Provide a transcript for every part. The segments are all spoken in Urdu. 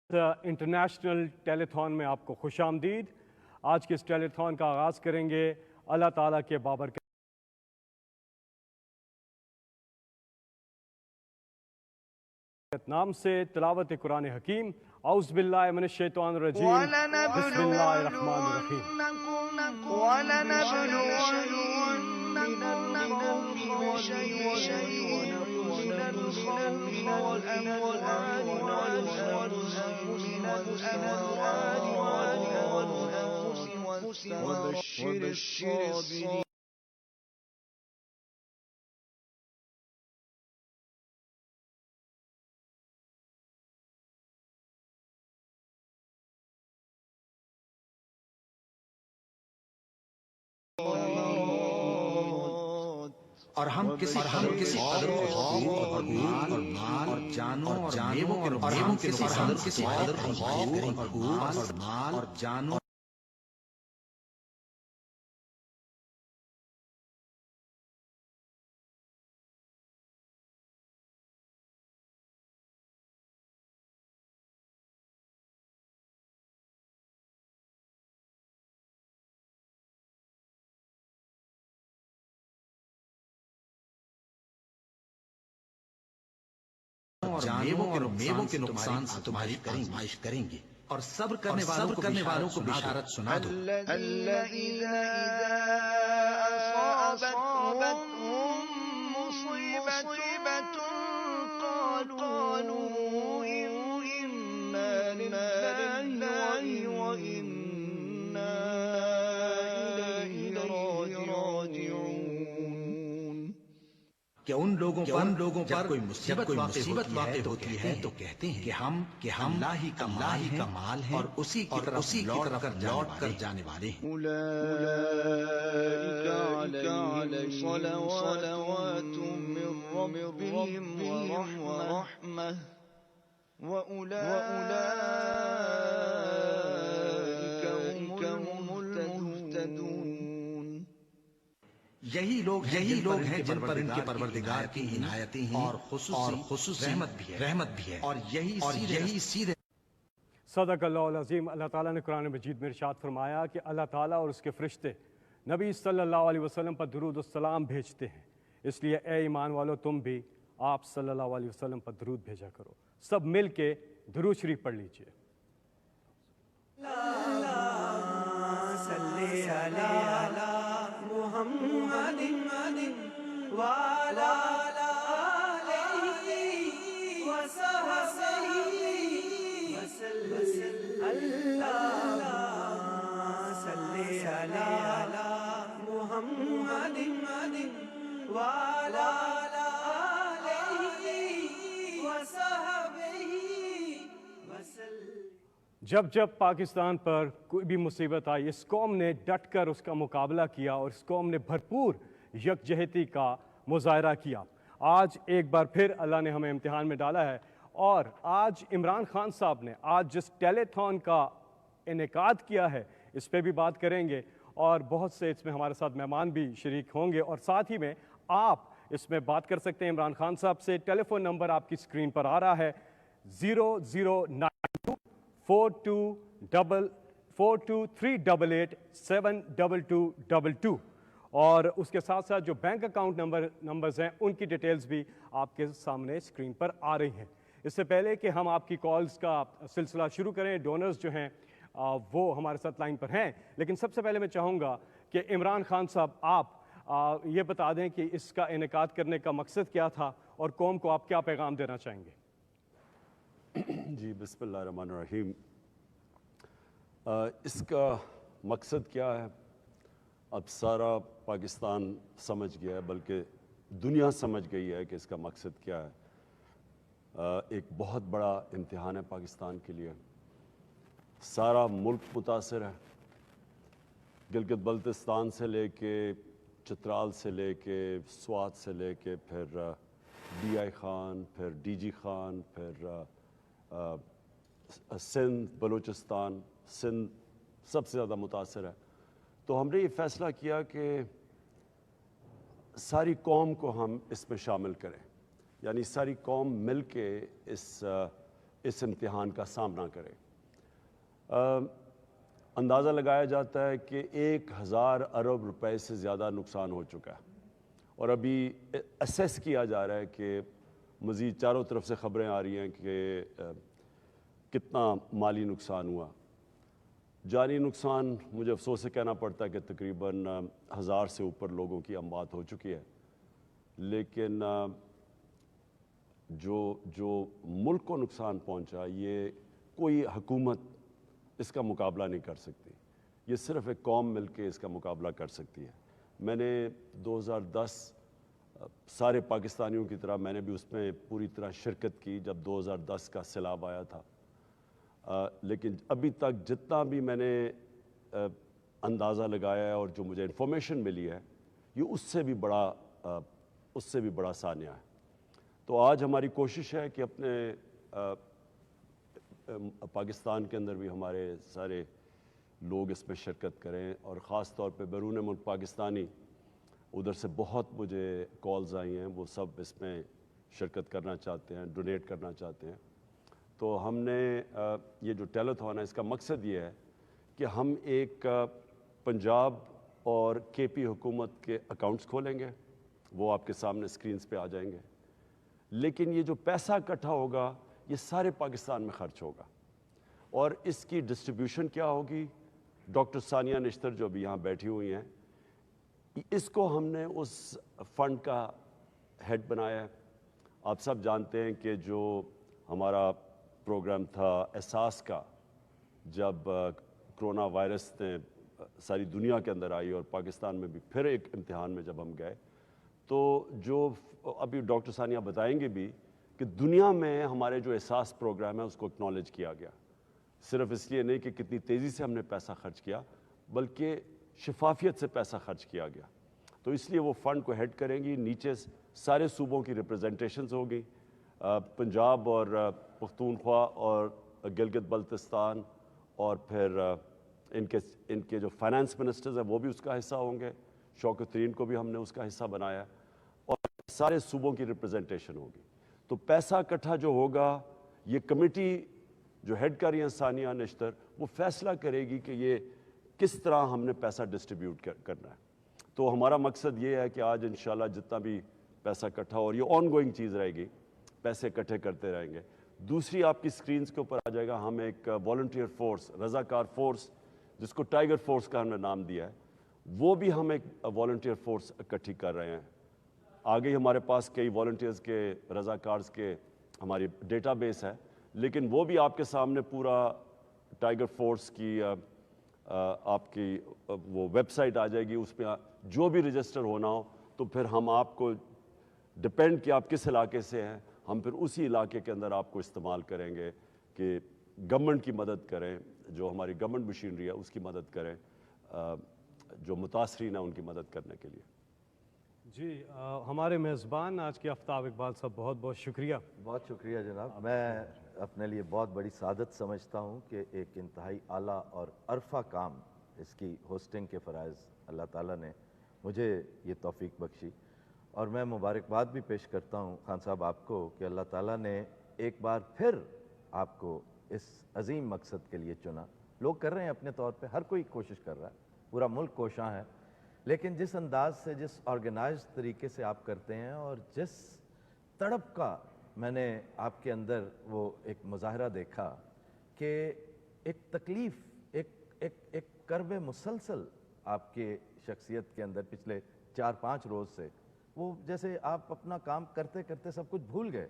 انٹرنیشنل ٹیلی تھون میں آپ کو خوش آمدید۔ آج کے اس ٹیلی تھون کا آغاز کریں گے اللہ تعالیٰ کے بابرکت نام سے، تلاوت قرآن حکیم۔ اعوذ باللہ من الشیطان الرجیم، بسم اللہ الرحمن الرحیم۔ اور ہم کسی قدر اور مال اور جانوں اور جانوں اور ہم کسی قدر اور مال اور جانوں میووں کے نقصان سے تمہاری آزمائش کریں گے، اور صبر کرنے والوں کو بشارت سنا دو۔ الذين إذا أصابتهم مصيبة قالوا إنا لله وإنا إليه راجعون۔ کہ ان لوگوں پر کوئی مصیبت واقع ہوتی ہے تو کہتے ہیں کہ ہم اللہ ہی کا مال ہے اور اسی کی طرف لوٹ کر جانے والے ہیں۔ أولئك عليهم صلوات من ربهم ورحمة وأولئك هم المهتدون۔ یہی لوگ ہیں جن پر ان کے پروردگار کی عنایتیں ہیں اور خصوصی رحمت بھی ہے، اور یہی سیدھے۔ صدق اللہ العظیم۔ اللہ تعالیٰ نے قرآن مجید میں ارشاد فرمایا کہ اللہ تعالیٰ اور اس کے فرشتے نبی صلی اللہ علیہ وسلم پر درود و سلام بھیجتے ہیں، اس لیے اے ایمان والو تم بھی آپ صلی اللہ علیہ وسلم پر درود بھیجا کرو۔ سب مل کے درود شریف پڑھ لیجئے۔ محمد وعلى آله وصحبه وسلم۔ اللهم صل على محمد وعلى آله وصحبه وسلم۔ جب پاکستان پر کوئی بھی مصیبت آئی، اس قوم نے ڈٹ کر اس کا مقابلہ کیا اور اس قوم نے بھرپور یکجہتی کا مظاہرہ کیا۔ آج ایک بار پھر اللہ نے ہمیں امتحان میں ڈالا ہے، اور آج عمران خان صاحب نے آج جس ٹیلی تھون کا انعقاد کیا ہے اس پہ بھی بات کریں گے، اور بہت سے اس میں ہمارے ساتھ مہمان بھی شریک ہوں گے، اور ساتھ ہی میں آپ اس میں بات کر سکتے ہیں عمران خان صاحب سے۔ ٹیلی فون نمبر آپ کی اسکرین پر آ رہا ہے 00924238872222، اور اس کے ساتھ ساتھ جو بینک اکاؤنٹ نمبرز ہیں ان کی ڈیٹیلز بھی آپ کے سامنے اسکرین پر آ رہی ہیں۔ اس سے پہلے کہ ہم آپ کی کالز کا سلسلہ شروع کریں، ڈونرز جو ہیں وہ ہمارے ساتھ لائن پر ہیں، لیکن سب سے پہلے میں چاہوں گا کہ عمران خان صاحب آپ یہ بتا دیں کہ اس کا انعقاد کرنے کا مقصد کیا تھا اور قوم کو آپ کیا پیغام دینا چاہیں گے؟ جی بسم اللہ الرحمن الرحیم۔ اس کا مقصد کیا ہے اب سارا پاکستان سمجھ گیا ہے، بلکہ دنیا سمجھ گئی ہے کہ اس کا مقصد کیا ہے۔ ایک بہت بڑا امتحان ہے پاکستان کے لیے، سارا ملک متاثر ہے، گلگت بلتستان سے لے کے چترال سے لے کے سوات سے لے کے پھر ڈی آئی خان، پھر ڈی جی خان، پھر سندھ، بلوچستان، سندھ سب سے زیادہ متاثر ہے۔ تو ہم نے یہ فیصلہ کیا کہ ساری قوم کو ہم اس میں شامل کریں، یعنی ساری قوم مل کے اس اس امتحان کا سامنا کریں۔ اندازہ لگایا جاتا ہے کہ 1000 ارب روپے سے زیادہ نقصان ہو چکا ہے، اور ابھی اسیس کیا جا رہا ہے کہ مزید چاروں طرف سے خبریں آ رہی ہیں کہ کتنا مالی نقصان ہوا۔ جانی نقصان مجھے افسوس سے کہنا پڑتا ہے کہ تقریباً 1000 سے اوپر لوگوں کی اموات ہو چکی ہے، لیکن جو ملک کو نقصان پہنچا یہ کوئی حکومت اس کا مقابلہ نہیں کر سکتی، یہ صرف ایک قوم مل کے اس کا مقابلہ کر سکتی ہے۔ میں نے 2010 سارے پاکستانیوں کی طرح میں نے بھی اس میں پوری طرح شرکت کی جب 2010 کا سیلاب آیا تھا، لیکن ابھی تک جتنا بھی میں نے اندازہ لگایا ہے اور جو مجھے انفارمیشن ملی ہے یہ اس سے بھی بڑا سانیہ ہے۔ تو آج ہماری کوشش ہے کہ اپنے پاکستان کے اندر بھی ہمارے سارے لوگ اس میں شرکت کریں، اور خاص طور پہ بیرون ملک پاکستانی ادھر سے بہت مجھے کالز آئی ہیں، وہ سب اس میں شرکت کرنا چاہتے ہیں، ڈونیٹ کرنا چاہتے ہیں۔ تو ہم نے یہ جو ٹیلیتھون ہے اس کا مقصد یہ ہے کہ ہم ایک پنجاب اور کے پی حکومت کے اکاؤنٹس کھولیں گے، وہ آپ کے سامنے سکرینز پہ آ جائیں گے، لیکن یہ جو پیسہ اکٹھا ہوگا یہ سارے پاکستان میں خرچ ہوگا، اور اس کی ڈسٹریبیوشن کیا ہوگی؟ ڈاکٹر ثانیہ نشتر جو ابھی یہاں بیٹھی ہوئی ہیں، اس کو ہم نے اس فنڈ کا ہیڈ بنایا ہے۔ آپ سب جانتے ہیں کہ جو ہمارا پروگرام تھا احساس کا، جب کرونا وائرس نے ساری دنیا کے اندر آئی اور پاکستان میں بھی پھر ایک امتحان میں جب ہم گئے، تو جو ابھی ڈاکٹر ثانیہ بتائیں گے بھی کہ دنیا میں ہمارے جو احساس پروگرام ہے اس کو اکنالج کیا گیا، صرف اس لیے نہیں کہ کتنی تیزی سے ہم نے پیسہ خرچ کیا بلکہ شفافیت سے پیسہ خرچ کیا گیا۔ تو اس لیے وہ فنڈ کو ہیڈ کریں گی، نیچے سارے صوبوں کی ریپرزنٹیشنز ہوگی، پنجاب اور پختونخوا اور گلگت بلتستان، اور پھر ان کے جو فائنانس منسٹرز ہیں وہ بھی اس کا حصہ ہوں گے، شوکت ترین کو بھی ہم نے اس کا حصہ بنایا، اور سارے صوبوں کی ریپرزنٹیشن ہوگی۔ تو پیسہ اکٹھا جو ہوگا یہ کمیٹی جو ہیڈ کر رہی ہیں ثانیہ نشتر، وہ فیصلہ کرے گی کہ یہ کس طرح ہم نے پیسہ ڈسٹریبیوٹ کرنا ہے۔ تو ہمارا مقصد یہ ہے کہ آج انشاءاللہ جتنا بھی پیسہ اکٹھا، اور یہ آن گوئنگ چیز رہے گی، پیسے اکٹھے کرتے رہیں گے۔ دوسری آپ کی سکرینز کے اوپر آ جائے گا، ہم ایک والنٹیئر فورس، رضاکار فورس جس کو ٹائیگر فورس کا ہم نے نام دیا ہے، وہ بھی ہم ایک والنٹیئر فورس اکٹھی کر رہے ہیں۔ آگے ہی ہمارے پاس کئی والنٹیئرز کے، رضاکارز کے ہماری ڈیٹا بیس ہے، لیکن وہ بھی آپ کے سامنے پورا ٹائیگر فورس کی آپ کی وہ ویب سائٹ آ جائے گی، اس پہ جو بھی رجسٹر ہونا ہو تو پھر ہم آپ کو ڈپینڈ کہ آپ کس علاقے سے ہیں، ہم پھر اسی علاقے کے اندر آپ کو استعمال کریں گے کہ گورنمنٹ کی مدد کریں، جو ہماری گورنمنٹ مشینری ہے اس کی مدد کریں، جو متاثرین ہیں ان کی مدد کرنے کے لیے۔ جی ہمارے میزبان آج کے آفتاب اقبال صاحب، بہت بہت شکریہ۔ بہت شکریہ جناب، میں اپنے لیے بہت بڑی سعادت سمجھتا ہوں کہ ایک انتہائی اعلیٰ اور عرفہ کام اس کی ہوسٹنگ کے فرائض اللہ تعالیٰ نے مجھے یہ توفیق بخشی، اور میں مبارکباد بھی پیش کرتا ہوں خان صاحب آپ کو کہ اللہ تعالیٰ نے ایک بار پھر آپ کو اس عظیم مقصد کے لیے چنا۔ لوگ کر رہے ہیں اپنے طور پہ، ہر کوئی کوشش کر رہا ہے، پورا ملک کوشاں ہے، لیکن جس انداز سے، جس آرگنائز طریقے سے آپ کرتے ہیں، اور جس تڑپ کا میں نے آپ کے اندر وہ ایک مظاہرہ دیکھا کہ ایک تکلیف، ایک کرب مسلسل آپ کے شخصیت کے اندر پچھلے 4-5 روز سے، وہ جیسے آپ اپنا کام کرتے کرتے سب کچھ بھول گئے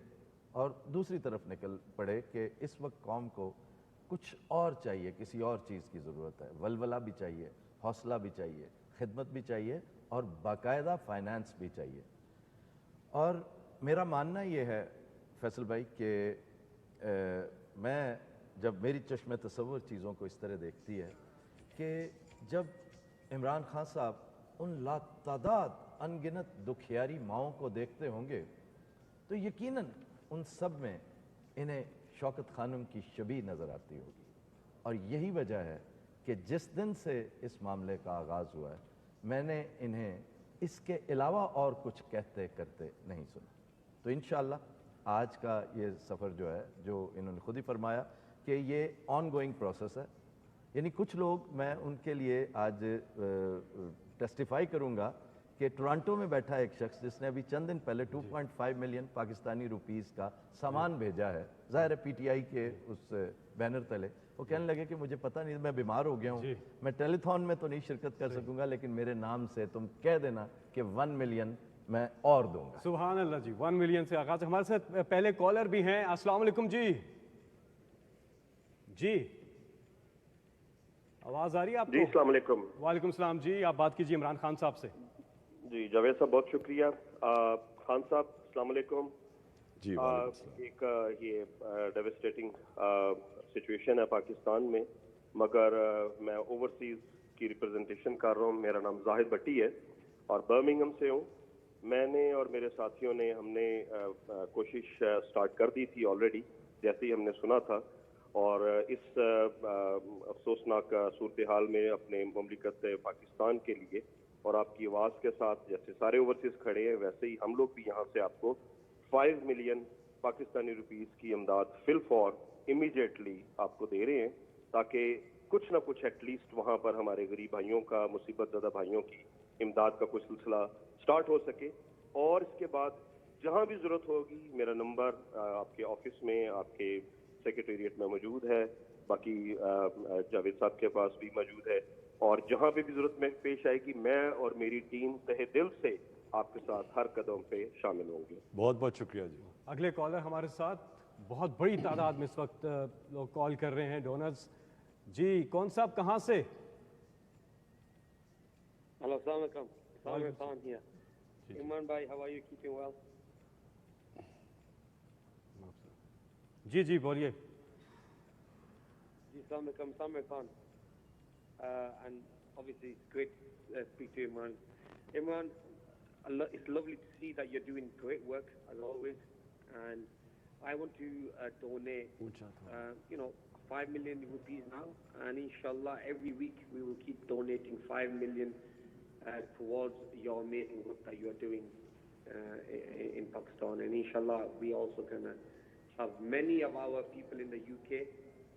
اور دوسری طرف نکل پڑے کہ اس وقت قوم کو کچھ اور چاہیے، کسی اور چیز کی ضرورت ہے، ولولہ بھی چاہیے، حوصلہ بھی چاہیے، خدمت بھی چاہیے، اور باقاعدہ فائنانس بھی چاہیے۔ اور میرا ماننا یہ ہے فیصل بھائی کہ میں جب میری چشم تصور چیزوں کو اس طرح دیکھتی ہے کہ جب عمران خان صاحب ان لاتعداد انگنت دکھیاری ماؤں کو دیکھتے ہوں گے تو یقیناً ان سب میں انہیں شوکت خانم کی شبیہ نظر آتی ہوگی، اور یہی وجہ ہے کہ جس دن سے اس معاملے کا آغاز ہوا ہے میں نے انہیں اس کے علاوہ اور کچھ کہتے کرتے نہیں سنا۔ تو انشاءاللہ آج کا یہ سفر جو ہے، جو انہوں نے خود ہی فرمایا کہ یہ آن گوئنگ پروسیس ہے. یعنی کچھ لوگ، میں ان کے لیے آج ٹیسٹیفائی کروں گا کہ ٹورانٹو میں بیٹھا ایک شخص جس نے ابھی چند دن پہلے 2.5 ملین پاکستانی روپیز کا سامان بھیجا ہے، ظاہر ہے پی ٹی آئی کے اس بینر تلے. وہ کہنے لگے کہ مجھے پتہ نہیں، میں بیمار ہو گیا ہوں، میں ٹیلی تھون میں تو نہیں شرکت کر سکوں گا، لیکن میرے نام سے تم کہہ دینا کہ 1 ملین میں اور دوں گا. سبحان اللہ جی. 1 ملین سے آغاز. ہمارے ساتھ پہلے کالر بھی ہیں. السلام علیکم جی. جی آواز آ رہی ہے آپ کو؟ جی السلام علیکم. وعلیکم السلام جی. آپ بات کیجیے عمران خان صاحب سے. جی جاوید صاحب بہت شکریہ. خان صاحب السلام علیکم. جی ایک یہ ڈیوسٹیٹنگ سچویشن ہے پاکستان میں، مگر میں اوورسیز کی ریپرزنٹیشن کر رہا ہوں. میرا نام زاہد بٹی ہے اور برمنگھم سے ہوں. میں نے اور میرے ساتھیوں نے ہم نے کوشش سٹارٹ کر دی تھی آلریڈی، جیسے ہی ہم نے سنا تھا، اور اس افسوسناک صورتحال میں اپنے مملکت پاکستان کے لیے اور آپ کی آواز کے ساتھ جیسے سارے اوورسیز کھڑے ہیں، ویسے ہی ہم لوگ بھی یہاں سے آپ کو 5 ملین پاکستانی روپیز کی امداد فل فور امیڈیٹلی آپ کو دے رہے ہیں، تاکہ کچھ نہ کچھ ایٹ لیسٹ وہاں پر ہمارے غریب بھائیوں کا، مصیبت زدہ بھائیوں کی امداد کا کچھ سلسلہ سٹارٹ ہو سکے. اور اس کے بعد جہاں بھی ضرورت ہوگی میرا نمبر آپ کے آفس میں، آپ کے سیکریٹریٹ میں موجود ہے، باقی جاوید صاحب کے پاس بھی موجود ہے، اور جہاں پہ بھی ضرورت میں پیش آئے گی میں اور میری ٹیم تہہ دل سے آپ کے ساتھ ہر قدم پہ شامل ہوں گے. بہت بہت شکریہ جی. اگلے کالر ہمارے ساتھ بہت بڑی تعداد میں اس وقت لوگ کال کر رہے ہیں، ڈونرز. جی کون صاحب کہاں سے؟ Hello, Assalamu alaikum. Samir Khan here. Imran bhai, how are you? Keeping well? جی جی بولیے. Ji, Assalamu alaikum, Samir Khan. And obviously it's great to speak to Imran. Imran, it's lovely to see that you're doing great work as always. And I want to donate, 5 million rupees now. And inshallah, every week we will keep donating 5 million towards your amazing work that you are doing in Pakistan. And inshallah, we also gonna have many of our people in the UK,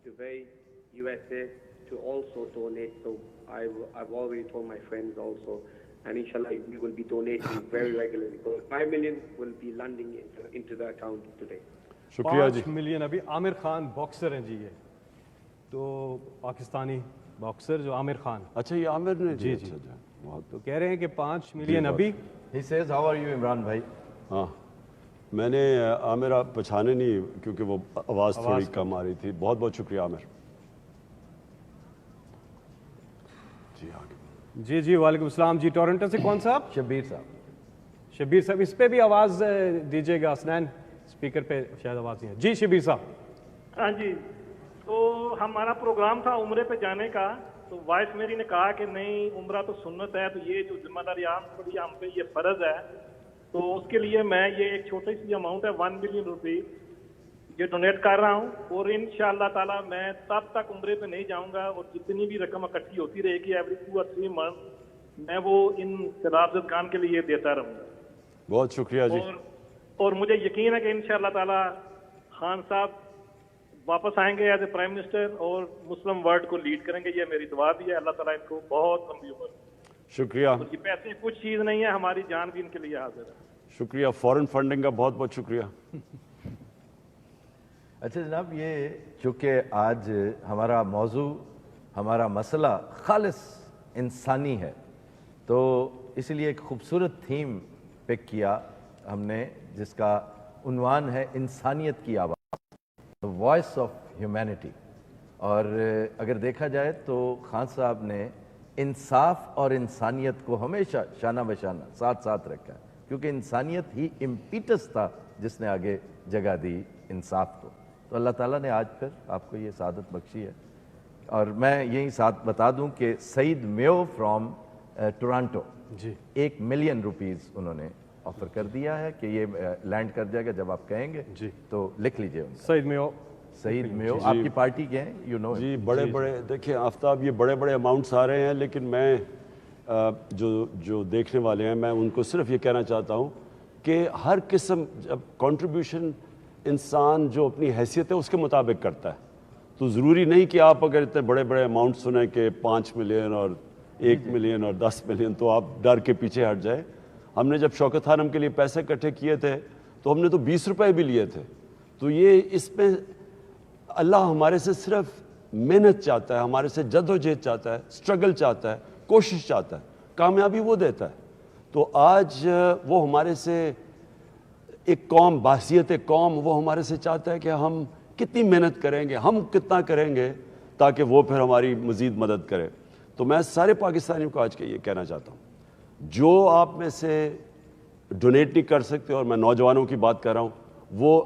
Dubai, USA to also donate. So I've already told my friends also, and inshallah we will be donating very regularly. So 5 million will be landing into the account today. شکریہ جی. 5 ملین. ابھی عامر خان باکسر ہیں جی، یہ تو پاکستانی باکسر جو عامر خان. اچھا یہ عامر نے جی جی تو کہہ رہے ہیں کہ 5 ملین ابھی. He says, how are you Imran بھائی؟ ہاں میں نے عامر پہچانے نہیں کیونکہ وہ آواز تھوڑی کم آ رہی تھی. بہت بہت شکریہ عامر. جی آگے. جی جی وعلیکم السلام جی. ٹورنٹو سے کون صاحب؟ شبیر صاحب. شبیر صاحب اس پہ بھی آواز دیجیے گا. اسنین اسپیکر پہ شاید آواز نہیں ہے. جی شبیر صاحب. ہاں جی، تو ہمارا پروگرام تھا عمرے پہ جانے کا، تو وائف میری نے کہا کہ نہیں عمرہ تو سنت ہے، تو یہ جو ذمہ داری پڑی ہم پہ یہ فرض ہے، تو اس کے لیے میں یہ ایک چھوٹی سی اماؤنٹ ہے 1 ملین روپیز یہ ڈونیٹ کر رہا ہوں. اور انشاءاللہ تعالی میں تب تک عمرے پہ نہیں جاؤں گا، اور جتنی بھی رقم اکٹھی ہوتی رہے گی ایوری 2 or 3 منتھ میں وہ ان سیلاب زدگان کے لیے دیتا رہوں گا. بہت شکریہ جی. اور مجھے یقین ہے کہ انشاءاللہ تعالی خان صاحب واپس آئیں گے ایز اے پرائم منسٹر اور مسلم ورلڈ کو لیڈ کریں گے. یہ میری دعا بھی ہے. اللہ تعالیٰ ان کو بہت لمبی عمر. شکریہ. یہ پیسے کچھ چیز نہیں ہے، ہماری جان بھی ان کے لیے حاضر ہے. شکریہ. فورن فنڈنگ کا بہت بہت شکریہ. اچھا جناب، یہ چونکہ آج ہمارا موضوع، ہمارا مسئلہ خالص انسانی ہے، تو اس لیے ایک خوبصورت تھیم پک کیا ہم نے جس کا عنوان ہے انسانیت کی آواز، وائس آف ہیومینٹی. اور اگر دیکھا جائے تو خان صاحب نے انصاف اور انسانیت کو ہمیشہ شانہ بشانہ ساتھ ساتھ رکھا ہے، کیونکہ انسانیت ہی امپیٹس تھا جس نے آگے جگہ دی انصاف کو. تو اللہ تعالیٰ نے آج پھر آپ کو یہ سعادت بخشی ہے. اور میں یہی ساتھ بتا دوں کہ سعید میو from Toronto ji 1 million rupees انہوں نے آفر کر دیا ہے کہ یہ لینڈ کر جائے گا. جب آپ کہیں گے جی تو لکھ لیجئے ان کا. سعید میو آپ کی پارٹی کے ہیں، یو نو. جی بڑے بڑے دیکھیں آفتاب، یہ بڑے بڑے اماؤنٹس آ رہے ہیں، لیکن میں جو دیکھنے والے ہیں میں ان کو صرف یہ کہنا چاہتا ہوں کہ ہر قسم جب کنٹریبیوشن انسان جو اپنی حیثیت ہے اس کے مطابق کرتا ہے. تو ضروری نہیں کہ آپ اگر اتنے بڑے بڑے اماؤنٹ سنیں کہ 5 ملین اور 1 ملین اور 10 ملین تو آپ ڈر کے پیچھے ہٹ جائیں. ہم نے جب شوکت خانم کے لیے پیسے اکٹھے کیے تھے تو ہم نے تو 20 روپے بھی لیے تھے. تو یہ اس میں اللہ ہمارے سے صرف محنت چاہتا ہے, ہمارے سے جد و جہد چاہتا ہے, اسٹرگل چاہتا ہے, کوشش چاہتا ہے, کامیابی وہ دیتا ہے. تو آج وہ ہمارے سے ایک قوم, بحیثیت قوم, وہ ہمارے سے چاہتا ہے کہ ہم کتنی محنت کریں گے, ہم کتنا کریں گے تاکہ وہ پھر ہماری مزید مدد کرے. تو میں سارے پاکستانیوں کو آج کے یہ کہنا چاہتا ہوں, جو آپ میں سے ڈونیٹ نہیں کر سکتے, اور میں نوجوانوں کی بات کر رہا ہوں, وہ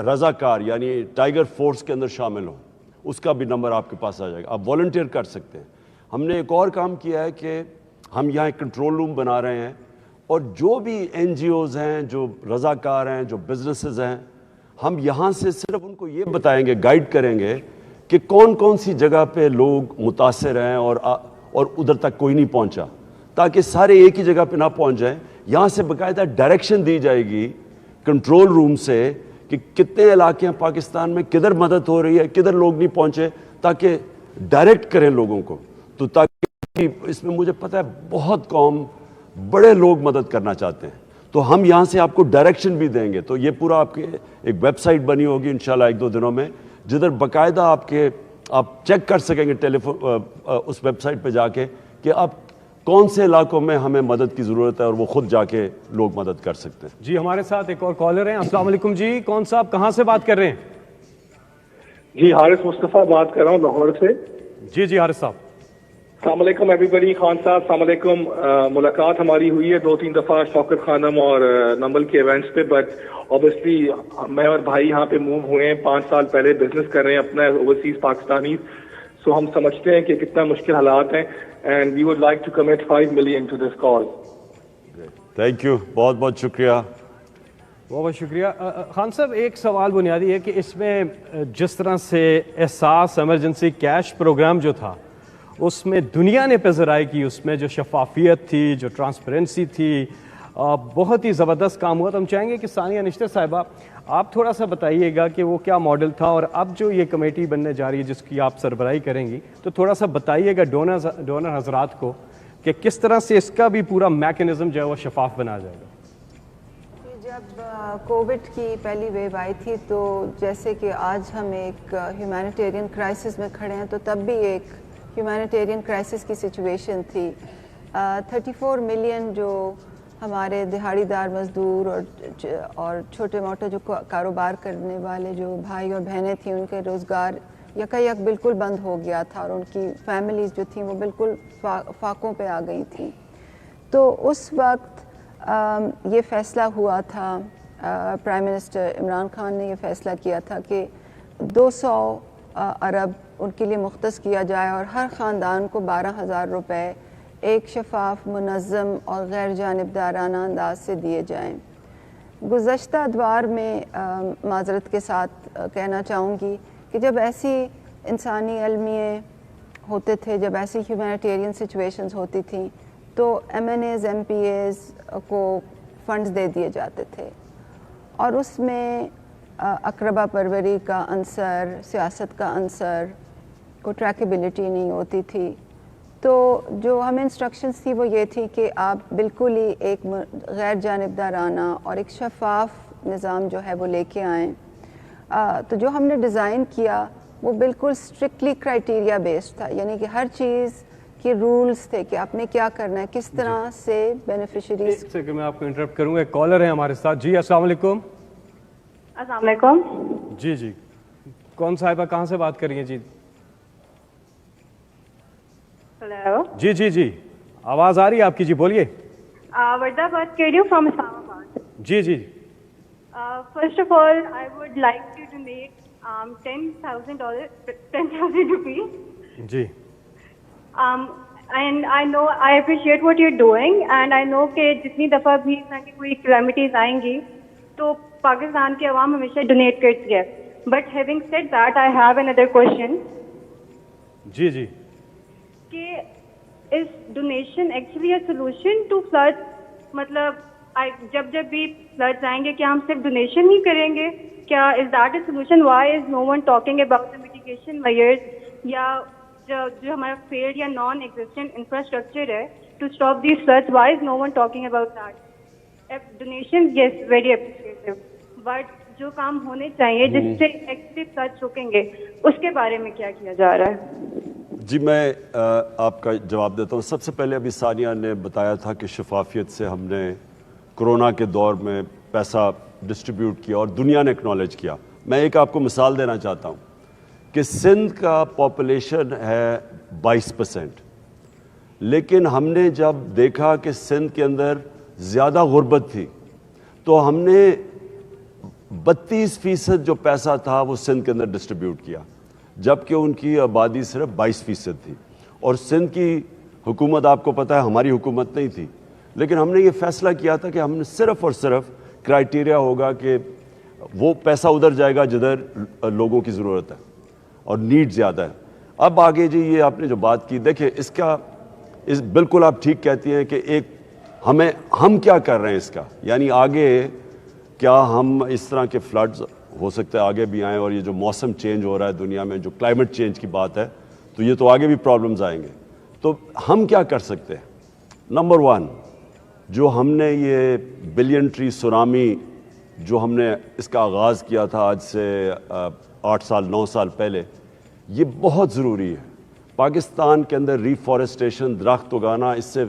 رضاکار یعنی ٹائیگر فورس کے اندر شامل ہوں, اس کا بھی نمبر آپ کے پاس آ جائے گا. آپ والنٹیئر کر سکتے ہیں. ہم نے ایک اور کام کیا ہے کہ ہم یہاں ایک کنٹرول روم بنا رہے ہیں, اور جو بھی این جی اوز ہیں, جو رضاکار ہیں, جو بزنسز ہیں, ہم یہاں سے صرف ان کو یہ بتائیں گے, گائیڈ کریں گے کہ کون کون سی جگہ پہ لوگ متاثر ہیں اور ادھر تک کوئی نہیں پہنچا, تاکہ سارے ایک ہی جگہ پہ نہ پہنچ جائیں. یہاں سے باقاعدہ ڈائریکشن دی جائے گی کنٹرول روم سے کہ کتنے علاقے ہیں پاکستان میں, کدھر مدد ہو رہی ہے, کدھر لوگ نہیں پہنچے, تاکہ ڈائریکٹ کریں لوگوں کو. تو تاکہ اس میں مجھے پتہ ہے بہت قوم, بڑے لوگ مدد کرنا چاہتے ہیں, تو ہم یہاں سے آپ کو ڈائریکشن بھی دیں گے. تو یہ پورا آپ کے ایک ویب سائٹ بنی ہوگی انشاءاللہ 1-2 دنوں میں, جدھر باقاعدہ آپ چیک کر سکیں گے اس ویب سائٹ پہ جا کے کہ آپ کون سے علاقوں میں ہمیں مدد کی ضرورت ہے, اور وہ خود جا کے لوگ مدد کر سکتے ہیں. جی ہمارے ساتھ ایک اور کالر ہیں. السلام علیکم جی, کون صاحب کہاں سے بات کر رہے ہیں؟ جی حارث مصطفیٰ بات کر رہا ہوں لاہور سے. جی حارث صاحب. السلام علیکم ایوری بڈی. خان صاحب السلام علیکم. ملاقات ہماری ہوئی ہے 2-3 دفعہ شوکت خانم اور نمبل کے ایونٹس پہ, بٹ اوبیسلی میں اور بھائی یہاں پہ موو ہوئے ہیں, 5 سال پہلے بزنس کر رہے ہیں اپنا اوورسیز پاکستانی, سو ہم سمجھتے ہیں کہ کتنا مشکل حالات ہیں, and we would like to commit 5 million to this call. Thank you, بہت بہت شکریہ. بہت شکریہ. خان صاحب ایک سوال بنیادی ہے کہ اس میں جس طرح سے احساس ایمرجنسی کیش پروگرام جو تھا اس میں دنیا نے پذیرائی کی, اس میں جو شفافیت تھی, جو ٹرانسپیرنسی تھی, بہت ہی زبردست کام ہوا. تو ہم چاہیں گے کہ ثانیہ نشتر صاحبہ آپ تھوڑا سا بتائیے گا کہ وہ کیا ماڈل تھا, اور اب جو یہ کمیٹی بننے جا رہی ہے جس کی آپ سربراہی کریں گی, تو تھوڑا سا بتائیے گا ڈونر حضرات کو کہ کس طرح سے اس کا بھی پورا میکنزم جو ہے وہ شفاف بنا جائے گا. جب کووڈ کی پہلی ویو آئی تھی تو جیسے کہ آج ہم ایک ہیومینیٹیرین کرائسس میں کھڑے ہیں, تو تب بھی ایک ہیومینیٹیرین کرائسس کی سچویشن تھی. 34 ملین جو ہمارے دہاڑی دار مزدور اور چھوٹے موٹے جو کاروبار کرنے والے جو بھائی اور بہنیں تھیں, ان کے روزگار یک بالکل بند ہو گیا تھا, اور ان کی فیملیز جو تھیں وہ بالکل فاقوں پہ آ گئی تھیں. تو اس وقت یہ فیصلہ ہوا تھا, پرائم منسٹر عمران خان نے یہ فیصلہ کیا تھا کہ 200 ارب ان کے لیے مختص کیا جائے, اور ہر خاندان کو 12,000 روپے ایک شفاف, منظم اور غیر جانبدارانہ انداز سے دیے جائیں. گزشتہ ادوار میں معذرت کے ساتھ کہنا چاہوں گی کہ جب ایسی انسانی المیے ہوتے تھے, جب ایسی ہیومینیٹیرین سچویشنز ہوتی تھیں, تو M N As, M P As کو فنڈز دے دیے جاتے تھے, اور اس میں اقربا پروری کا عنصر, سیاست کا عنصر, کو ٹریکیبلٹی نہیں ہوتی تھی. تو جو ہمیں انسٹرکشنز تھی وہ یہ تھی کہ آپ بالکل ہی ایک غیر جانبدارانہ اور ایک شفاف نظام جو ہے وہ لے کے آئیں. تو جو ہم نے ڈیزائن کیا وہ بالکل اسٹرکٹلی کرائٹیریا بیسڈ تھا, یعنی کہ ہر چیز کے رولز تھے کہ آپ نے کیا کرنا ہے, کس طرح سے بینیفیشریز. کہ میں آپ کو انٹرپٹ کروں گا, ایک کالر ہے ہمارے ساتھ. جی السلام علیکم. السلام علیکم. جی کون صاحبہ کہاں سے بات کر رہی ہیں؟ جی ہیلو. جی آواز آ رہی ہے آپ کی, جی بولیے. وردہ بات کر رہی ہوں فرام اسلام آباد. جی. First of all I would like to donate $10,000 rupees. جی. And I know I appreciate what you are doing, and I know کہ جتنی دفعہ بھی اس طرح کی کوئی کلیمٹیز آئیں گی تو پاکستان کی عوام ہمیشہ ڈونیٹ کرتی ہے. But having said that I have another question. جی کہ is donation actually a solution to floods? مطلب جب بھی فلڈز آئیں گے کیا ہم صرف ڈونیشن ہی کریں گے؟ کیا is that a solution? Why is no one talking about the mitigation measures یا جو ہمارا فیلڈ یا نان ایگزسٹنٹ انفراسٹرکچر ہے to stop these floods? Why is no one talking about that? Donation yes very appreciative, but جو کام ہونے چاہیے جس سے ایکٹیو فلڈز رکیں گے اس کے بارے میں کیا کیا جا رہا ہے؟ جی میں آپ کا جواب دیتا ہوں. سب سے پہلے ابھی ثانیہ نے بتایا تھا کہ شفافیت سے ہم نے کرونا کے دور میں پیسہ ڈسٹریبیوٹ کیا اور دنیا نے اکنالج کیا. میں ایک آپ کو مثال دینا چاہتا ہوں کہ سندھ کا پاپولیشن ہے 22%، لیکن ہم نے جب دیکھا کہ سندھ کے اندر زیادہ غربت تھی تو ہم نے 32% جو پیسہ تھا وہ سندھ کے اندر ڈسٹریبیوٹ کیا، جبکہ ان کی آبادی صرف 22% تھی. اور سندھ کی حکومت آپ کو پتہ ہے ہماری حکومت نہیں تھی، لیکن ہم نے یہ فیصلہ کیا تھا کہ ہم نے صرف اور صرف کرائٹیریا ہوگا کہ وہ پیسہ ادھر جائے گا جدھر لوگوں کی ضرورت ہے اور نیڈ زیادہ ہے. اب آگے جی یہ آپ نے جو بات کی، دیکھیں اس بالکل آپ ٹھیک کہتی ہیں کہ ایک ہم کیا کر رہے ہیں اس کا، یعنی آگے کیا ہم اس طرح کے فلڈز ہو سکتے ہیں آگے بھی آئیں، اور یہ جو موسم چینج ہو رہا ہے دنیا میں، جو کلائمیٹ چینج کی بات ہے، تو یہ تو آگے بھی پرابلمز آئیں گے. تو ہم کیا کر سکتے ہیں؟ نمبر 1 جو ہم نے یہ بلین ٹری سونامی جو ہم نے اس کا آغاز کیا تھا آج سے 8 سال 9 سال پہلے، یہ بہت ضروری ہے. پاکستان کے اندر ریفارسٹیشن، درخت اگانا، اس سے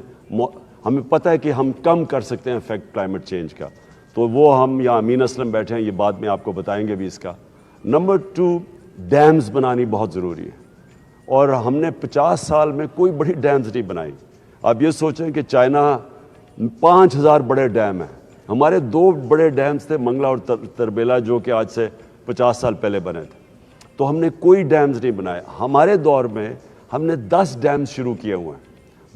ہمیں پتہ ہے کہ ہم کم کر سکتے ہیں افیکٹ کلائمیٹ چینج کا. تو وہ ہم یہاں امین اسلم بیٹھے ہیں، یہ بات میں آپ کو بتائیں گے بھی اس کا. نمبر 2 ڈیمز بنانی بہت ضروری ہے، اور ہم نے 50 سال میں کوئی بڑی ڈیمز نہیں بنائی. آپ یہ سوچیں کہ چائنا 5000 بڑے ڈیم ہیں، ہمارے 2 بڑے ڈیمز تھے منگلا اور تربیلا جو کہ آج سے 50 سال پہلے بنے تھے. تو ہم نے کوئی ڈیمز نہیں بنائے. ہمارے دور میں ہم نے 10 ڈیمز شروع کیے ہوئے ہیں.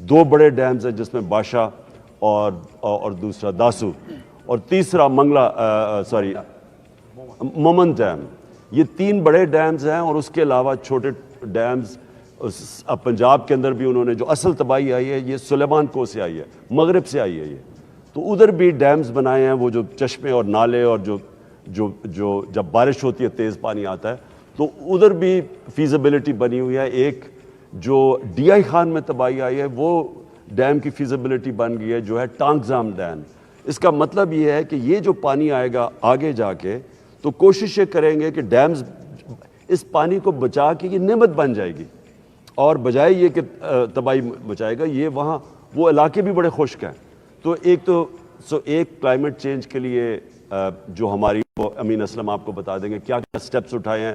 2 بڑے ڈیمز ہیں جس میں باشا اور دوسرا داسو، اور تیسرا مومن ڈیم. یہ 3 بڑے ڈیمز ہیں، اور اس کے علاوہ چھوٹے ڈیمز پنجاب کے اندر بھی انہوں نے. جو اصل تباہی آئی ہے یہ سلیمان کو سے آئی ہے، مغرب سے آئی ہے یہ. تو ادھر بھی ڈیمز بنائے ہیں، وہ جو چشمے اور نالے، اور جو جب بارش ہوتی ہے تیز پانی آتا ہے تو ادھر بھی فیزیبلٹی بنی ہوئی ہے. ایک جو ڈی آئی خان میں تباہی آئی ہے وہ ڈیم کی فیزیبلٹی بن گئی ہے، جو ہے ٹانگزام ڈیم. اس کا مطلب یہ ہے کہ یہ جو پانی آئے گا آگے جا کے تو کوشش یہ کریں گے کہ ڈیمز اس پانی کو بچا کے یہ نعمت بن جائے گی، اور بجائے یہ کہ تباہی مچائے گا، یہ وہاں وہ علاقے بھی بڑے خشک ہیں. تو ایک کلائمیٹ چینج کے لیے جو ہماری امین اسلم آپ کو بتا دیں گے کیا کیا سٹیپس اٹھائے ہیں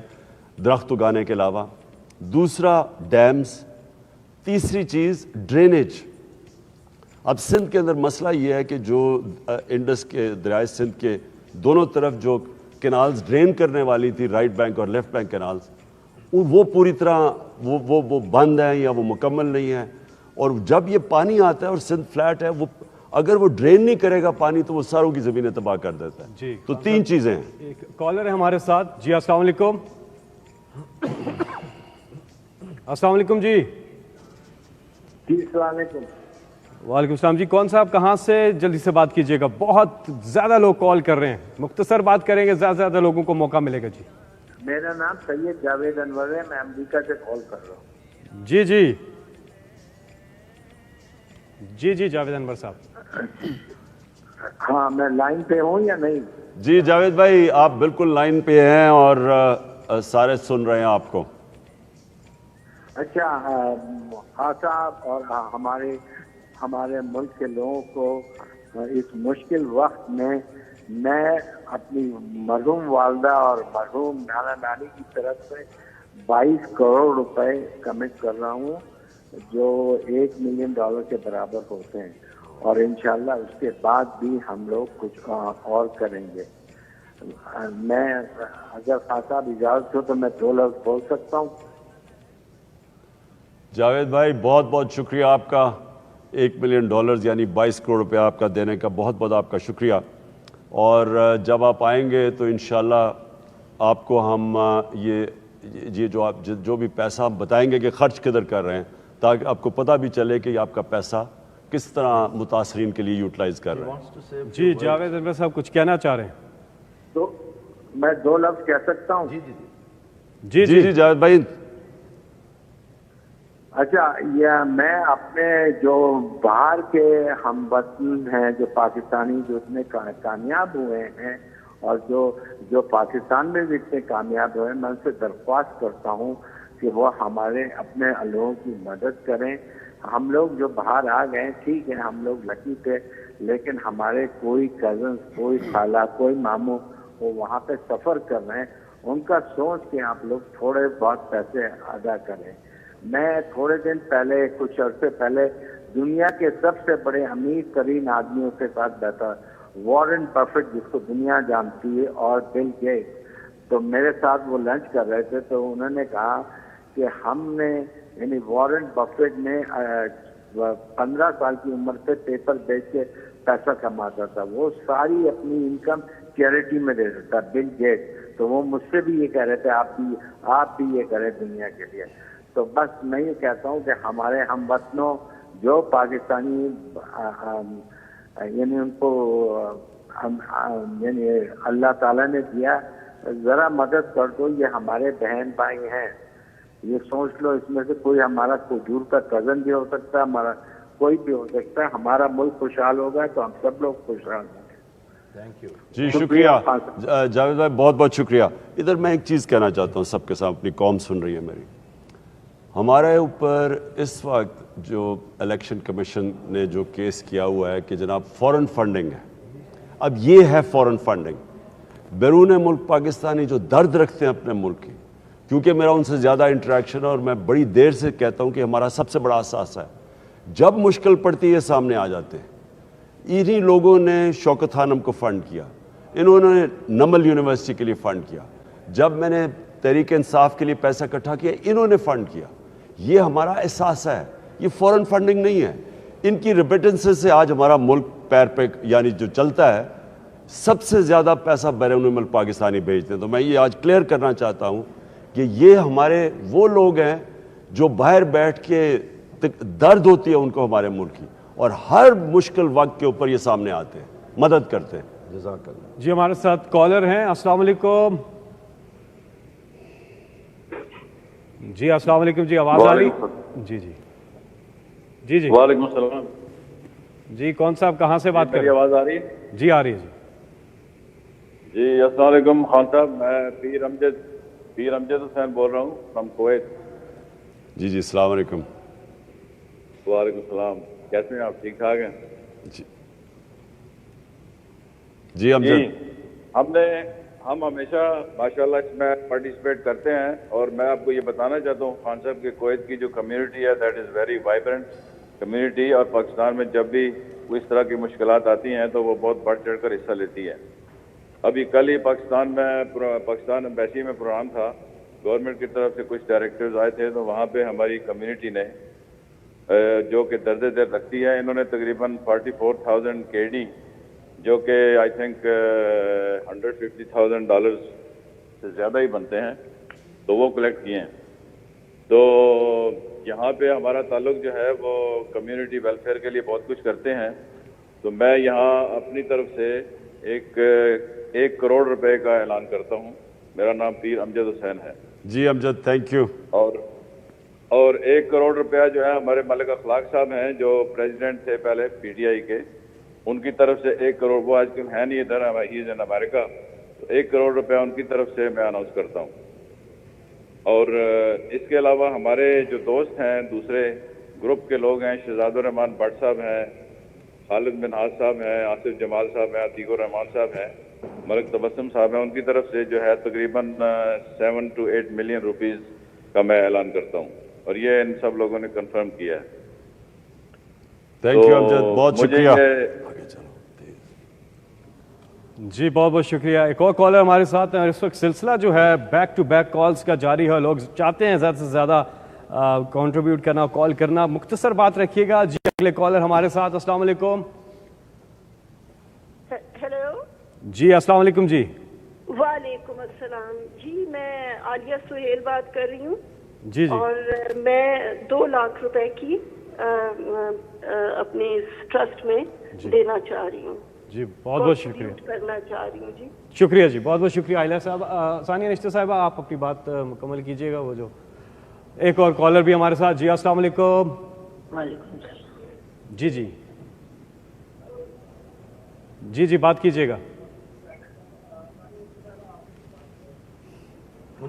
درخت اگانے کے علاوہ. دوسرا ڈیمز. تیسری چیز ڈرینیج. اب سندھ کے اندر مسئلہ یہ ہے کہ جو انڈس کے دریائے سندھ کے دونوں طرف جو کینالز ڈرین کرنے والی تھی، رائٹ بینک اور لیفٹ بینک کینالز، وہ پوری طرح وہ بند ہیں یا وہ مکمل نہیں ہیں. اور جب یہ پانی آتا ہے اور سندھ فلیٹ ہے، وہ اگر وہ ڈرین نہیں کرے گا پانی تو وہ ساروں کی زمینیں تباہ کر دیتا ہے. جی تو 3 چیزیں ہیں. ایک کالر ہے ہمارے ساتھ. جی السلام علیکم. السلام علیکم. جی السلام علیکم. وعلیکم السلام. جی کون صاحب کہاں سے؟ جلدی سے بات کیجیے گا، بہت زیادہ لوگ کال کر رہے ہیں. مختصر بات کریں گے، زیادہ سے زیادہ لوگوں کو موقع ملے گا. جی میرا نام سید جاوید انور ہے، میں امریکہ سے کال کر رہا ہوں. جی جی جی جی جاوید انور صاحب. ہاں میں لائن پہ ہوں یا نہیں؟ جی جاوید بھائی آپ بالکل لائن پہ ہیں اور سارے سن رہے ہیں آپ کو. اچھا خان صاحب اور ہمارے ملک کے لوگوں کو اس مشکل وقت میں اپنی مرحوم والدہ اور مرحوم نانا نانی کی طرف سے 22 کروڑ روپے کمٹ کر رہا ہوں، جو $1 ملین کے برابر ہوتے ہیں، اور انشاءاللہ اس کے بعد بھی ہم لوگ کچھ اور کریں گے. میں اگر خان صاحب اجازت ہو تو میں 2 لفظ بول سکتا ہوں. جاوید بھائی بہت بہت شکریہ آپ کا. $1 ملین یعنی 22 کروڑ روپے آپ کا دینے کا بہت بہت آپ کا شکریہ. اور جب آپ آئیں گے تو انشاءاللہ آپ کو ہم یہ جو بھی پیسہ ہم بتائیں گے کہ خرچ کدھر کر رہے ہیں، تاکہ آپ کو پتہ بھی چلے کہ یہ آپ کا پیسہ کس طرح متاثرین کے لیے یوٹیلائز کر رہے ہیں. جی جاوید انور صاحب کچھ کہنا چاہ رہے ہیں؟ تو میں 2 لفظ کہہ سکتا ہوں؟ جی جی جاوید بھائی. اچھا، یہ میں اپنے جو باہر کے ہم وطن ہیں جو پاکستانی جو اتنے کامیاب ہوئے ہیں اور جو پاکستان میں بھی اتنے کامیاب ہوئے ہیں، میں ان سے درخواست کرتا ہوں کہ وہ ہمارے اپنے لوگوں کی مدد کریں. ہم لوگ جو باہر آ گئے ٹھیک ہے، ہم لوگ لکی تھے، لیکن ہمارے کوئی کزنس، کوئی خالہ، کوئی ماموں وہ وہاں پہ سفر کر رہے ہیں. ان کا سوچ کے آپ لوگ تھوڑے بہت پیسے ادا کریں. میں تھوڑے دن پہلے، کچھ عرصے پہلے، دنیا کے سب سے بڑے امیر ترین آدمیوں کے ساتھ بیٹھا، وارن بفیٹ جس کو دنیا جانتی ہے، اور بل گیٹس. تو میرے ساتھ وہ لنچ کر رہے تھے، تو انہوں نے کہا کہ ہم نے، یعنی وارن بفیٹ نے 15 سال کی عمر سے پیپر بیچ کے پیسہ کماتا تھا. وہ ساری اپنی انکم چیریٹی میں دے دیتا. بل گیٹس تو وہ مجھ سے بھی یہ کہہ رہے تھے آپ بھی یہ کریں دنیا کے لیے. تو بس میں یہ کہتا ہوں کہ ہمارے ہم وطنوں جو پاکستانی یعنی ان کو یعنی اللہ تعالیٰ نے دیا، ذرا مدد کر دو. یہ ہمارے بہن بھائی ہیں. یہ سوچ لو اس میں سے کوئی ہمارا کوئی دور کا کزن بھی ہو سکتا ہے، ہمارا کوئی بھی ہو سکتا ہے. ہمارا ملک خوشحال ہوگا تو ہم سب لوگ خوشحال ہوں گے. جی شکریہ جاوید بھائی، بہت بہت شکریہ. ادھر میں ایک چیز کہنا چاہتا ہوں سب کے ساتھ، اپنی قوم سن رہی ہے میری. ہمارے اوپر اس وقت جو الیکشن کمیشن نے جو کیس کیا ہوا ہے کہ جناب فورن فنڈنگ ہے. اب یہ ہے فورن فنڈنگ. بیرون ملک پاکستانی جو درد رکھتے ہیں اپنے ملک کی، کیونکہ میرا ان سے زیادہ انٹریکشن ہے اور میں بڑی دیر سے کہتا ہوں کہ ہمارا سب سے بڑا اثاثہ ہے، جب مشکل پڑتی ہے سامنے آ جاتے ہیں. انہی لوگوں نے شوکت خانم کو فنڈ کیا، انہوں نے نمل یونیورسٹی کے لیے فنڈ کیا. جب میں نے تحریک انصاف کے لیے پیسہ اکٹھا کیا، انہوں نے فنڈ کیا. یہ ہمارا احساس ہے، یہ فورن فنڈنگ نہیں ہے. ان کی ریمیٹنسز سے آج ہمارا ملک پیر پہ یعنی جو چلتا ہے. سب سے زیادہ پیسہ بیرون ملک پاکستانی بھیجتے ہیں. تو میں یہ آج کلیئر کرنا چاہتا ہوں کہ یہ ہمارے وہ لوگ ہیں جو باہر بیٹھ کے درد ہوتی ہے ان کو ہمارے ملک کی، اور ہر مشکل وقت کے اوپر یہ سامنے آتے ہیں، مدد کرتے ہیں. جزاک اللہ. جی ہمارے ساتھ کالر ہیں. السلام علیکم. جی السلام علیکم. جی آواز آ رہی؟ جی جی جی جی وعلیکم السلام. جی کون صاحب کہاں سے بات کر رہے ہیں؟ آواز آ رہی ہے؟ جی آ رہی ہے. جی السلام علیکم خان صاحب، میں پیر امجد حسین بول رہا ہوں فرام کویت. جی جی السلام علیکم. وعلیکم السلام. کیسے ہیں آپ؟ ٹھیک ٹھاک ہیں؟ جی ہم ہمیشہ ماشاءاللہ اس میں پارٹیسپیٹ کرتے ہیں، اور میں آپ کو یہ بتانا چاہتا ہوں خان صاحب کہ کویت کی جو کمیونٹی ہے that is very vibrant community, اور پاکستان میں جب بھی کوئی اس طرح کی مشکلات آتی ہیں تو وہ بہت بڑھ چڑھ کر حصہ لیتی ہے. ابھی کل ہی پاکستان ایمبیسی میں پروگرام تھا، گورنمنٹ کی طرف سے کچھ ڈائریکٹرز آئے تھے، تو وہاں پہ ہماری کمیونٹی نے جو کہ درد دل رکھتی ہے، انہوں نے تقریباً 44,000 KD جو کہ آئی تھنک $150,000 سے زیادہ ہی بنتے ہیں، تو وہ کلیکٹ کیے ہیں. تو یہاں پہ ہمارا تعلق جو ہے وہ کمیونٹی ویلفیئر کے لیے بہت کچھ کرتے ہیں. تو میں یہاں اپنی طرف سے 1 کروڑ روپے کا اعلان کرتا ہوں. میرا نام پیر امجد حسین ہے. جی امجد تھینک یو. اور 1 کروڑ روپیہ جو ہے ہمارے ملک اخلاق صاحب ہیں جو پریزیڈنٹ تھے پہلے PTI کے، ان کی طرف سے 1 کروڑ، وہ آج کل ہے نہیں ادھر، ہی از ان امریکہ، تو 1 کروڑ روپیہ ان کی طرف سے میں اناؤنس کرتا ہوں. اور اس کے علاوہ ہمارے جو دوست ہیں دوسرے گروپ کے لوگ ہیں، شہزاد الرحمان بٹ صاحب ہیں، خالد منہاج صاحب ہیں، آصف جمال صاحب ہیں، عتیق الرحمان صاحب ہیں، ملک تبسم صاحب ہیں، ان کی طرف سے جو ہے تقریباً 7 to 8 ملین روپیز کا میں اعلان کرتا ہوں، اور یہ ان سب لوگوں نے کنفرم کیا ہے. تھینک یو امجد، بہت شکریہ. جی بہت بہت شکریہ. ایک اور کالر ہمارے ساتھ ہیں. اس وقت سلسلہ جو ہے بیک ٹو بیک کالز کا جاری ہے. لوگ چاہتے ہیں زیادہ سے زیادہ کنٹریبیوٹ کرنا، کال کرنا. مختصر بات رکھیے گا. جی اگلے کالر ہمارے ساتھ. السلام علیکم. ہیلو. جی السلام علیکم. جی وعلیکم السلام. جی میں عالیہ سہیل بات کر رہی ہوں. جی جی. اور میں 2 لاکھ روپے کی اپنے اس ٹرسٹ میں دینا چاہ رہی ہوں. جی بہت بہت شکریہ. کرنا چاہ رہی ہوں. جی شکریہ جی, بہت بہت شکریہ. عائلہ صاحب, ثانیہ نشتر صاحبہ آپ اپنی بات مکمل کیجیے گا. وہ جو ایک اور کالر بھی ہمارے ساتھ. جی السلام علیکم. وعلیکم السلام. جی جی جی جی بات کیجیے گا.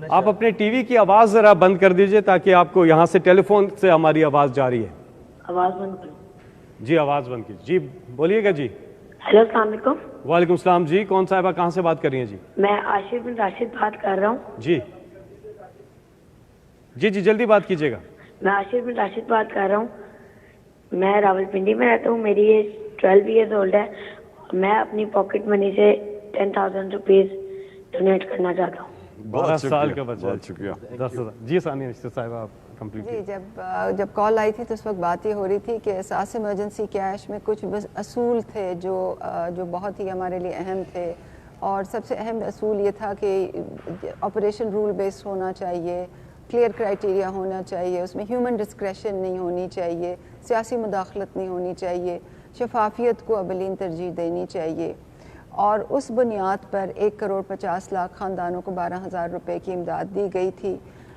آپ اپنے ٹی وی کی آواز ذرا بند کر دیجئے تاکہ آپ کو یہاں سے ٹیلی فون سے ہماری آواز جا رہی ہے. آواز بند کرو. جی آواز بند کیجیے. جی بولیے گا. جی ہیلو السلام علیکم. وعلیکم السلام. جی کون صاحبہ کہاں سے بات کر رہی ہیں؟ جی میں عاشر بن راشد بات کر رہا ہوں. جی جی جی جلدی بات کیجیے گا. میں عاشر بن راشد بات کر رہا ہوں. میں راول پنڈی میں رہتا ہوں. میری ایج 12 ایئرز اولڈ ہے. میں اپنی پاکٹ منی سے 10,000 روپیز ڈونیٹ کرنا چاہتا ہوں. 12 سال کا بچہ. بہت شکریہ. 10,000. جی ثانیہ نشتر صاحبہ آپ کمپلیٹ. جی جب کال آئی تھی تو اس وقت بات یہ ہو رہی تھی کہ احساس ایمرجنسی کیش میں کچھ اصول تھے جو بہت ہی ہمارے لیے اہم تھے. اور سب سے اہم اصول یہ تھا کہ آپریشن رول بیسڈ ہونا چاہیے, کلیئر کرائٹیریا ہونا چاہیے, اس میں ہیومن ڈسکریشن نہیں ہونی چاہیے, سیاسی مداخلت نہیں ہونی چاہیے, شفافیت کو اولین ترجیح دینی چاہیے. اور اس بنیاد پر 1,50,00,000 خاندانوں کو 12,000 روپے کی امداد دی گئی تھی.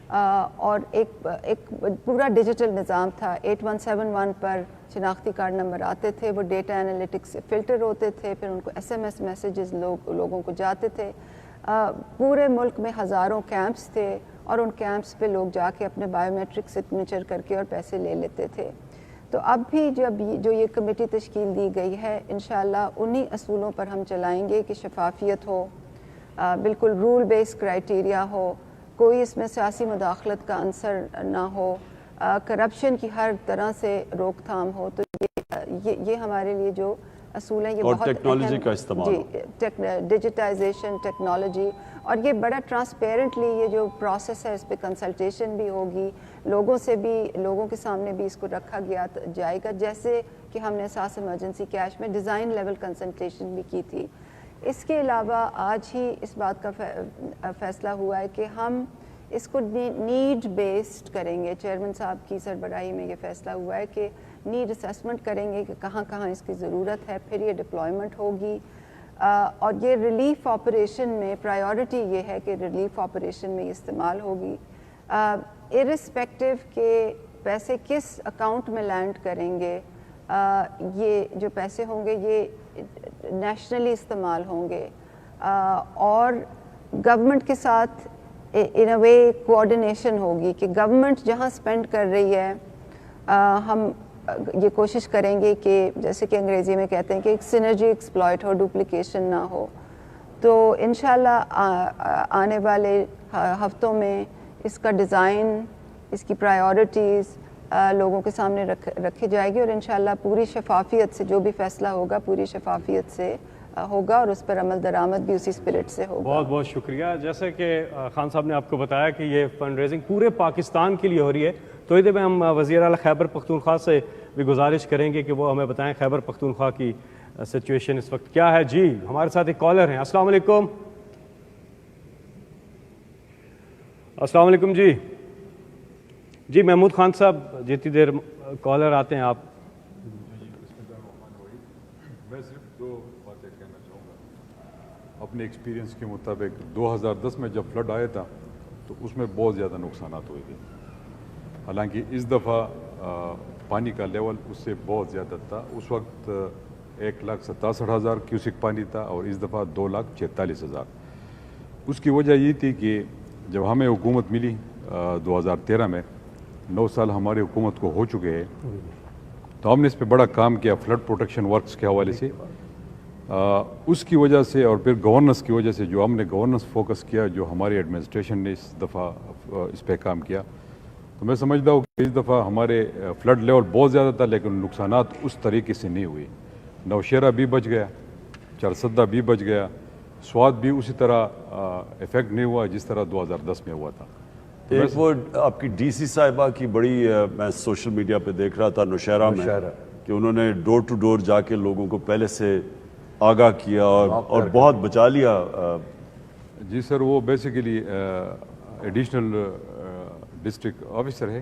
اور ایک پورا ڈیجیٹل نظام تھا. 8171 پر شناختی کارڈ نمبر آتے تھے, وہ ڈیٹا انالیٹکس سے فلٹر ہوتے تھے, پھر ان کو SMS میسیجز لوگوں کو جاتے تھے. پورے ملک میں ہزاروں کیمپس تھے اور ان کیمپس پہ لوگ جا کے اپنے بائیو میٹرک سگنیچر کر کے اور پیسے لے لیتے تھے. تو اب بھی جو یہ کمیٹی تشکیل دی گئی ہے, انشاءاللہ انہی اصولوں پر ہم چلائیں گے کہ شفافیت ہو, بالکل رول بیس کرائٹیریا ہو, کوئی اس میں سیاسی مداخلت کا عنصر نہ ہو, کرپشن کی ہر طرح سے روک تھام ہو. تو یہ ہمارے لیے جو اصول ہیں یہ بہت ٹیکنالوجی کا استعمال. جی ڈیجیٹائزیشن, ٹیکنالوجی, اور یہ بڑا ٹرانسپیرنٹلی یہ جو پروسیس ہے اس پہ کنسلٹیشن بھی ہوگی, لوگوں کے سامنے بھی اس کو رکھا جائے گا, جیسے کہ ہم نے احساس ایمرجنسی کیش میں ڈیزائن لیول کنسلٹیشن بھی کی تھی. اس کے علاوہ آج ہی اس بات کا فیصلہ ہوا ہے کہ ہم اس کو نیڈ بیسڈ کریں گے. چیئرمین صاحب کی سربراہی میں یہ فیصلہ ہوا ہے کہ نیڈ اسیسمنٹ کریں گے کہ کہاں کہاں اس کی ضرورت ہے, پھر یہ ڈپلائمنٹ ہوگی. اور یہ ریلیف آپریشن میں پرائیورٹی یہ ہے کہ ریلیف آپریشن میں یہ استعمال ہوگی, ارسپیکٹو کہ پیسے کس اکاؤنٹ میں لینڈ کریں گے. یہ جو پیسے ہوں گے یہ نیشنلی استعمال ہوں گے, اور گورنمنٹ کے ساتھ ان اے وے کوآرڈینیشن ہوگی کہ گورنمنٹ جہاں اسپینڈ کر رہی ہے ہم یہ کوشش کریں گے کہ جیسے کہ انگریزی میں کہتے ہیں کہ ایک سینرجی ایکسپلائٹ ہو, ڈپلیکیشن نہ ہو. تو انشاءاللہ آنے والے ہفتوں میں اس کا ڈیزائن, اس کی پرائیورٹیز لوگوں کے سامنے رکھی جائے گی, اور انشاءاللہ پوری شفافیت سے جو بھی فیصلہ ہوگا پوری شفافیت سے ہوگا, اور اس پر عمل درآمد بھی اسی اسپرٹ سے ہوگا. بہت بہت شکریہ. جیسے کہ خان صاحب نے آپ کو بتایا کہ یہ فنڈ ریزنگ پورے پاکستان کے لیے ہو رہی ہے, تو ادھر میں ہم وزیر اعلیٰ خیبر پختونخوا سے بھی گزارش کریں گے کہ وہ ہمیں بتائیں خیبر پختونخوا کی سچویشن اس وقت کیا ہے. جی ہمارے ساتھ ایک کالر ہیں. السلام علیکم. السلام علیکم. جی محمود خان صاحب جتنی دیر کالر آتے ہیں آپ. میں صرف 2 باتیں کہنا چاہوں گا. اپنے ایکسپیرینس کے مطابق 2010 میں جب فلڈ آیا تھا تو اس میں بہت زیادہ نقصانات ہوئے تھے. حالانکہ اس دفعہ پانی کا لیول اس سے بہت زیادہ تھا. اس وقت 1,67,000 کیوسک پانی تھا اور اس دفعہ 2,46,000. اس کی وجہ یہ تھی کہ جب ہمیں حکومت ملی 2013 میں, 9 سال ہماری حکومت کو ہو چکے ہیں, تو ہم نے اس پہ بڑا کام کیا فلڈ پروٹیکشن ورکس کے حوالے سے. اس کی وجہ سے اور پھر گورننس کی وجہ سے جو ہم نے گورننس فوکس کیا, جو ہماری ایڈمنسٹریشن نے اس دفعہ اس پہ کام کیا, تو میں سمجھتا ہوں کہ اس دفعہ ہمارے فلڈ لیول بہت زیادہ تھا لیکن نقصانات اس طریقے سے نہیں ہوئے. نوشیرہ بھی بچ گیا, چارسدہ بھی بچ گیا, سوات بھی اسی طرح افیکٹ نہیں ہوا جس طرح 2010 میں ہوا تھا. ایک وہ آپ کی ڈی سی صاحبہ کی بڑی میں سوشل میڈیا پہ دیکھ رہا تھا نوشہرہ میں کہ انہوں نے ڈور ٹو ڈور جا کے لوگوں کو پہلے سے آگاہ کیا اور بہت بچا لیا. جی سر, وہ بیسیکلی ایڈیشنل ڈسٹرکٹ آفیسر ہے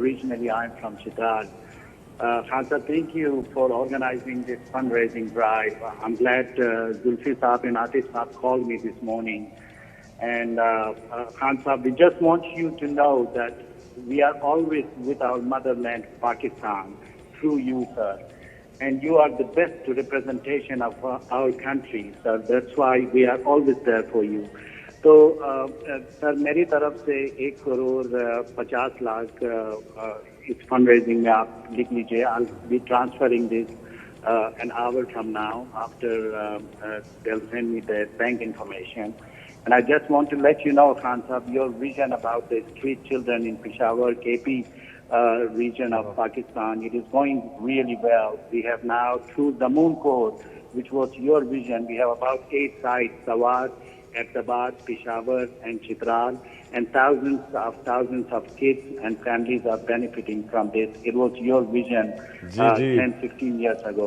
Originally I am from Chitral. Khan sir, thank you for organizing this fundraising drive. I'm glad Zulfi Saab and Atif Saab called me this morning. And Khan Saab, we just want you to know that we are always with our motherland, Pakistan, through you, sir. And you are the best representation of our country, sir. That's why we are always there for you. تو سر میری طرف سے 1 کروڑ 50 لاکھ اس فنڈ ریزنگ میں آپ لکھ لیجیے. I'll be transferring this an hour from now after they'll send me the bank information. And I just want to let you know, Khan Sahab, your vision about the street children in Peshawar, KP region of Pakistan, it is going really well. We have now, through Damoon Code, which was your vision, we have about 8 sites, Sawar, Ahmedabad, Peshawar and Chitral, and thousands of kids and families are benefiting from this. It was your vision 10-15 years ago.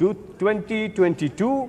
2022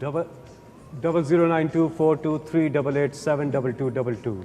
00924238872222।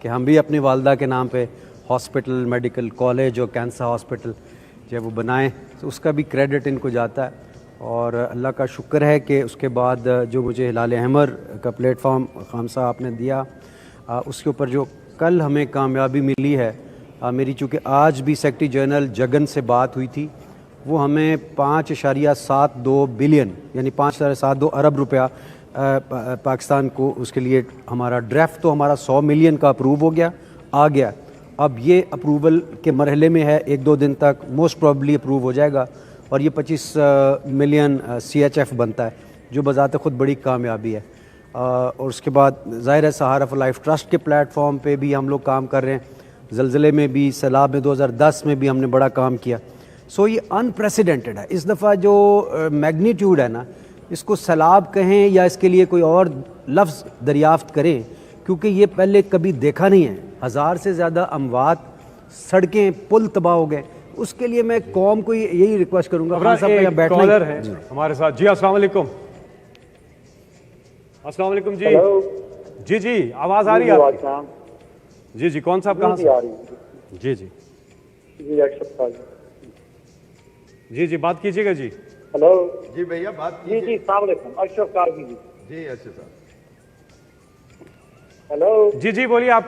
کہ ہم بھی اپنی والدہ کے نام پہ ہاسپٹل، میڈیکل کالج اور کینسر ہاسپٹل جو ہے وہ بنائیں، تو اس کا بھی کریڈٹ ان کو جاتا ہے. اور اللہ کا شکر ہے کہ اس کے بعد جو مجھے ہلال احمر کا پلیٹ فارم خان صاحب آپ نے دیا، اس کے اوپر جو کل ہمیں کامیابی ملی ہے، میری چونکہ آج بھی سیکرٹری جنرل جگن سے بات ہوئی تھی، وہ ہمیں 5.72 بلین یعنی 5.72 ارب روپیہ پاکستان کو اس کے لیے، ہمارا ڈرافٹ تو ہمارا 100 ملین کا اپروو ہو گیا، آ گیا. اب یہ اپروول کے مرحلے میں ہے، 1-2 دن تک موسٹ پروبلی اپروو ہو جائے گا، اور یہ 25 ملین CHF بنتا ہے، جو بذات خود بڑی کامیابی ہے. اور اس کے بعد ظاہر ہے سہارا فار لائف ٹرسٹ کے پلیٹ فارم پہ بھی ہم لوگ کام کر رہے ہیں، زلزلے میں بھی، سیلاب میں 2010 میں بھی ہم نے بڑا کام کیا. سو یہ انپریسیڈنٹڈ ہے. اس دفعہ جو میگنیٹیوڈ ہے نا، اس کو سیلاب کہیں یا اس کے لیے کوئی اور لفظ دریافت کریں، کیونکہ یہ پہلے کبھی دیکھا نہیں ہے. 1000 سے زیادہ اموات، سڑکیں، پل تباہ ہو گئے. اس کے لیے میں قوم کو یہی ریکویسٹ کروں گا. خان صاحب کا بیٹھنا کالر ہے ہمارے ساتھ. جی السلام علیکم. السلام علیکم. جی جی جی آواز آ رہی ہے آپ کی؟ جی جی کون صاحب کہاں سے؟ جی جی جی جی بات کیجیے گا. جی ہلو. جی بھیا بات جی جی السلام علیکم. اشرف کارگی. جی اشرف صاحب. ہلو. جی جی بولیے آپ.